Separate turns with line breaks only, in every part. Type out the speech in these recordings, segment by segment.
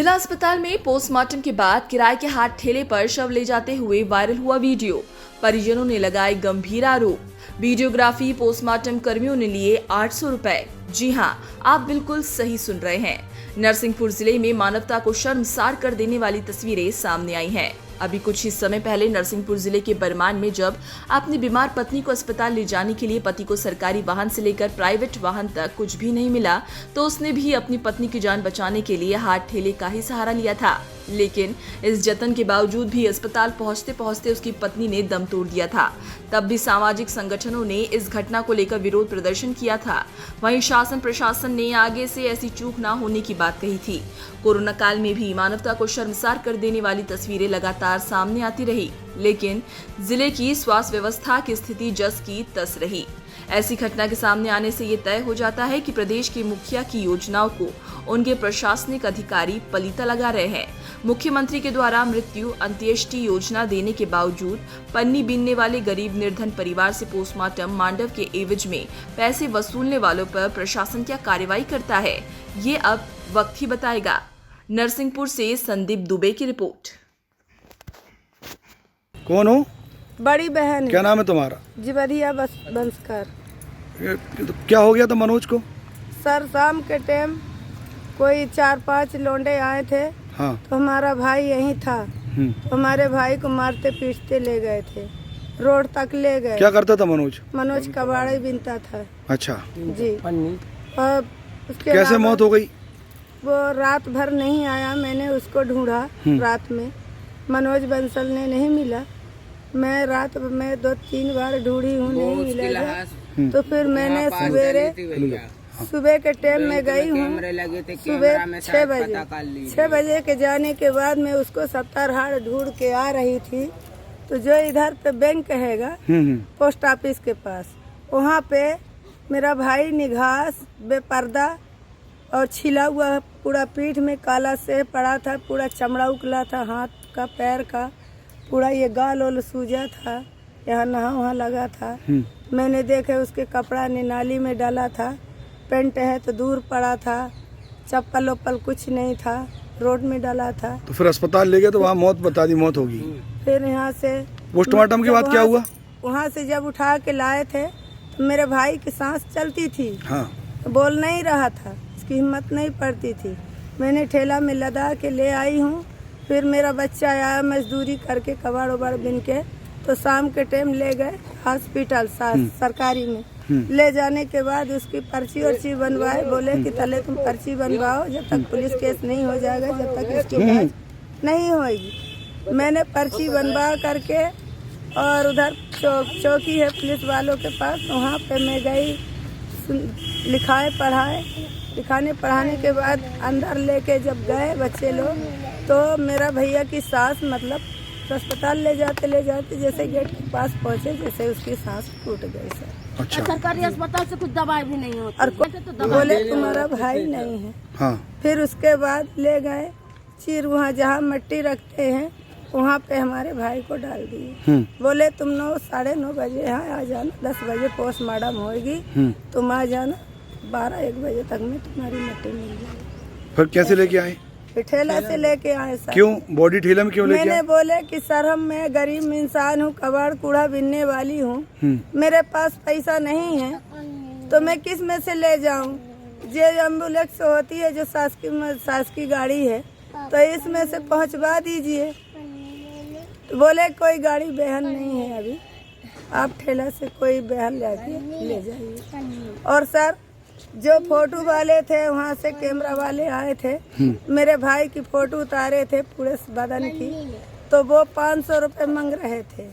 जिला अस्पताल में पोस्टमार्टम के बाद किराए के हाथ ठेले पर शव ले जाते हुए वायरल हुआ वीडियो। परिजनों ने लगाए गंभीर आरोप। वीडियोग्राफी पोस्टमार्टम कर्मियों ने लिए 800 रुपए। जी हां, आप बिल्कुल सही सुन रहे हैं। नरसिंहपुर जिले में मानवता को शर्मसार कर देने वाली तस्वीरें सामने आई हैं। अभी कुछ ही समय पहले नरसिंहपुर जिले के बरमान में जब अपनी बीमार पत्नी को अस्पताल ले जाने के लिए पति को सरकारी वाहन से लेकर प्राइवेट वाहन तक कुछ भी नहीं मिला तो उसने भी अपनी पत्नी की जान बचाने के लिए हाथ ठेले का ही सहारा लिया था। लेकिन इस जतन के बावजूद भी अस्पताल पहुंचते पहुंचते उसकी पत्नी ने दम तोड़ दिया था। तब भी सामाजिक संगठनों ने इस घटना को लेकर विरोध प्रदर्शन किया था। वहीं शासन प्रशासन ने आगे से ऐसी चूक न होने की बात कही थी। कोरोना काल में भी मानवता को शर्मसार कर देने वाली तस्वीरें लगातार सामने आती रही, लेकिन जिले की स्वास्थ्य व्यवस्था की स्थिति जस की तस रही। ऐसी घटना के सामने आने से ये तय हो जाता है कि प्रदेश के मुखिया की योजनाओं को उनके प्रशासनिक अधिकारी पलीता लगा रहे हैं। मुख्यमंत्री के द्वारा मृत्यु अंत्येष्टि योजना देने के बावजूद पन्नी बीनने वाले गरीब निर्धन परिवार से पोस्टमार्टम मांडव के एवज में पैसे वसूलने वालों पर प्रशासन क्या कार्रवाई करता है, ये अब वक्त ही बताएगा। नरसिंहपुर से संदीप दुबे की रिपोर्ट।
कौन हो?
बड़ी बहन।
क्या नाम है तुम्हारा?
जिवरिया बंसकर।
क्या हो गया था मनोज को?
सर शाम के टाइम कोई 4-5 लौंडे आए थे।
हाँ।
तो हमारा भाई यहीं था। तो हमारे भाई को मारते पीटते ले गए थे, रोड तक ले गए।
क्या करता था मनोज?
मनोज कबाड़ी बिनता था।
अच्छा
जी। और उसके
कैसे मौत हो गई?
वो रात भर नहीं आया, मैंने उसको ढूंढा रात में, मनोज बंसल ने नहीं मिला। मैं रात में 2-3 बार ढूंढी हूँ, नहीं मिला। तो फिर मैंने सुबह के टाइम में गई हूँ, सुबह 6 बजे के जाने के बाद मैं उसको 70 हाड़ ढूंढ के आ रही थी। तो जो इधर पे बैंक हैगा पोस्ट ऑफिस के पास, वहाँ पे मेरा भाई निघास बेपर्दा और छिला हुआ पूरा पीठ में काला से पड़ा था, पूरा चमड़ा उकला था, हाथ का पैर का पूरा ये गाल ओल सूजा था, यहाँ नहा वहाँ लगा था। मैंने देखे उसके कपड़ा नाली में डाला था, पेंट है तो दूर पड़ा था, चप्पल वप्पल कुछ नहीं था, रोड में डाला था।
तो फिर अस्पताल ले गए तो वहाँ मौत बता दी, मौत होगी।
फिर यहाँ से
पोस्टमार्टम के बाद क्या हुआ?
वहाँ से जब उठा के लाए थे तो मेरे भाई की सांस चलती थी।
हाँ।
तो बोल नहीं रहा था, इसकी हिम्मत नहीं पड़ती थी। मैंने ठेला में लदा के ले आई हूँ। फिर मेरा बच्चा आया मजदूरी करके कबाड़ उबाड़ बिन के, तो शाम के टाइम ले गए हॉस्पिटल सरकारी में। ले जाने के बाद उसकी पर्ची वर्ची बनवाए, बोले कि पहले तुम पर्ची बनवाओ, जब तक पुलिस केस नहीं हो जाएगा, जब तक इसकी जांच नहीं होगी। मैंने पर्ची बनवा करके और उधर चौकी है पुलिस वालों के पास, वहाँ पे मैं गई, लिखाने पढ़ाने के बाद अंदर लेके जब गए बच्चे लोग, तो मेरा भैया की सांस मतलब अस्पताल ले जाते जैसे गेट के पास पहुँचे, जैसे उसकी सांस टूट गई सर।
अच्छा।
सरकारी अस्पताल से कुछ दवाई भी नहीं होती।
और बोले तुम्हारा भाई नहीं है। हाँ। फिर उसके बाद ले गए चीर, वहाँ जहाँ मिट्टी रखते हैं वहाँ पे हमारे भाई को डाल दिए। बोले तुम 9-9:30 बजे यहाँ आ जाना, 10 बजे पोस्टमार्टम होगी, तुम आ जाना, 12-1 बजे तक में तुम्हारी मिट्टी मिल जाएगी।
फिर कैसे लेके आए?
ठेला से लेके आए सर।
क्यों बॉडी ठेला में क्यों लेके आए? मैंने
बोले कि सर मैं गरीब इंसान हूँ, कबाड़ कूड़ा बिनने वाली हूँ, मेरे पास पैसा नहीं है, तो मैं किस में से ले जाऊँ? जो एम्बुलेंस होती है, जो शासकीय गाड़ी है, तो इसमें से पहुँचवा दीजिए। तो बोले कोई गाड़ी बहन नहीं है अभी, आप ठेला से कोई बहन ले जाइए। और सर जो फोटो वाले थे वहाँ से कैमरा वाले आए थे, मेरे भाई की फोटो उतारे थे पूरे बदन की, तो वो 500 रुपए मांग रहे थे।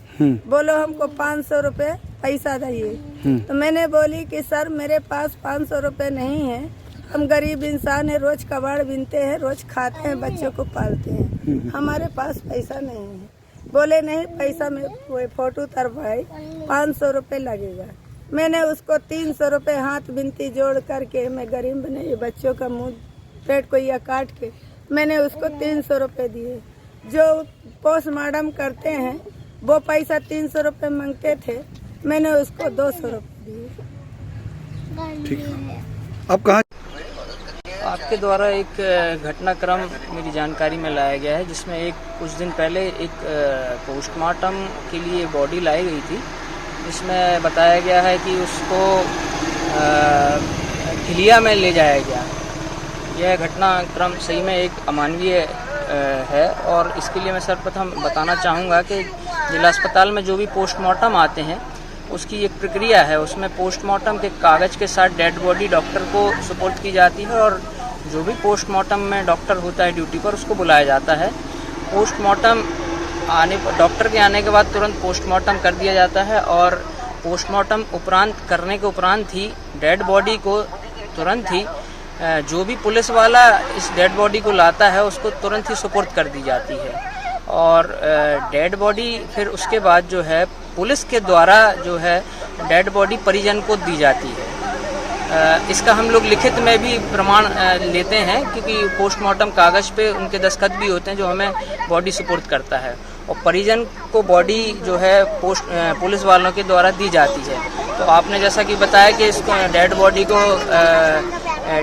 बोलो हमको 500 रुपए पैसा दीजिए। तो मैंने बोली कि सर मेरे पास 500 रुपए नहीं है, हम गरीब इंसान है, रोज कबाड़ बिनते हैं, रोज खाते हैं, बच्चों को पालते हैं, हमारे पास पैसा नहीं है। बोले नहीं पैसा में कोई फोटो उतरवाई 500 रुपए लगेगा। मैंने उसको 300 रुपए हाथ बिनती जोड़ करके, मैं गरीब नहीं, बच्चों का मुंह पेट को या काट के मैंने उसको 300 रुपए दिए। जो पोस्टमार्टम करते हैं वो पैसा 300 रुपए मांगते थे, मैंने उसको 200 रुपए दिए।
ठीक है। अब कहाँ
आपके द्वारा एक घटनाक्रम मेरी जानकारी में लाया गया है, जिसमें कुछ दिन पहले एक पोस्टमार्टम के लिए बॉडी लाई गई थी, जिसमें बताया गया है कि उसको खिलिया में ले जाया गया। यह घटनाक्रम सही में एक अमानवीय है और इसके लिए मैं सर्वप्रथम बताना चाहूँगा कि जिला अस्पताल में जो भी पोस्टमार्टम आते हैं उसकी एक प्रक्रिया है। उसमें पोस्टमार्टम के कागज़ के साथ डेड बॉडी डॉक्टर को सुपुर्द की जाती है और जो भी पोस्टमार्टम में डॉक्टर होता है ड्यूटी पर उसको बुलाया जाता है। पोस्टमार्टम डॉक्टर के आने के बाद तुरंत पोस्टमार्टम कर दिया जाता है और पोस्टमार्टम करने के उपरांत ही डेड बॉडी को तुरंत ही जो भी पुलिस वाला इस डेड बॉडी को लाता है उसको तुरंत ही सुपुर्द कर दी जाती है और डेड बॉडी फिर उसके बाद जो है पुलिस के द्वारा जो है डेड बॉडी परिजन को दी जाती है। इसका हम लोग लिखित में भी प्रमाण लेते हैं, क्योंकि पोस्टमार्टम कागज़ पे उनके दस्तखत भी होते हैं जो हमें बॉडी सुपुर्द करता है और परिजन को बॉडी जो है पुलिस वालों के द्वारा दी जाती है। तो आपने जैसा कि बताया कि इस डेड बॉडी को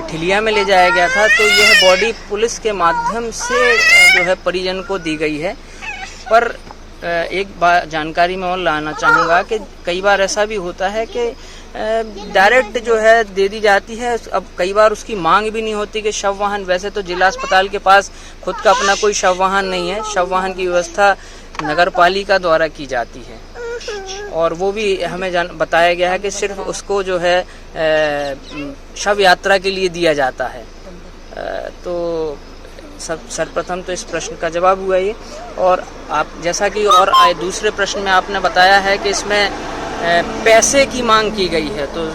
ठिलिया में ले जाया गया था, तो यह बॉडी पुलिस के माध्यम से जो है परिजन को दी गई है। पर एक बात जानकारी में और लाना चाहूँगा कि कई बार ऐसा भी होता है कि डायरेक्ट जो है दे दी जाती है। अब कई बार उसकी मांग भी नहीं होती कि शव वाहन, वैसे तो जिला अस्पताल के पास खुद का अपना कोई शव वाहन नहीं है, शव वाहन की व्यवस्था नगर पालिका द्वारा की जाती है और वो भी हमें बताया गया है कि सिर्फ उसको जो है शव यात्रा के लिए दिया जाता है। तो सर्वप्रथम तो इस प्रश्न का जवाब हुआ ये। और आप जैसा कि और दूसरे प्रश्न में आपने बताया है कि इसमें पैसे की मांग की गई है, तो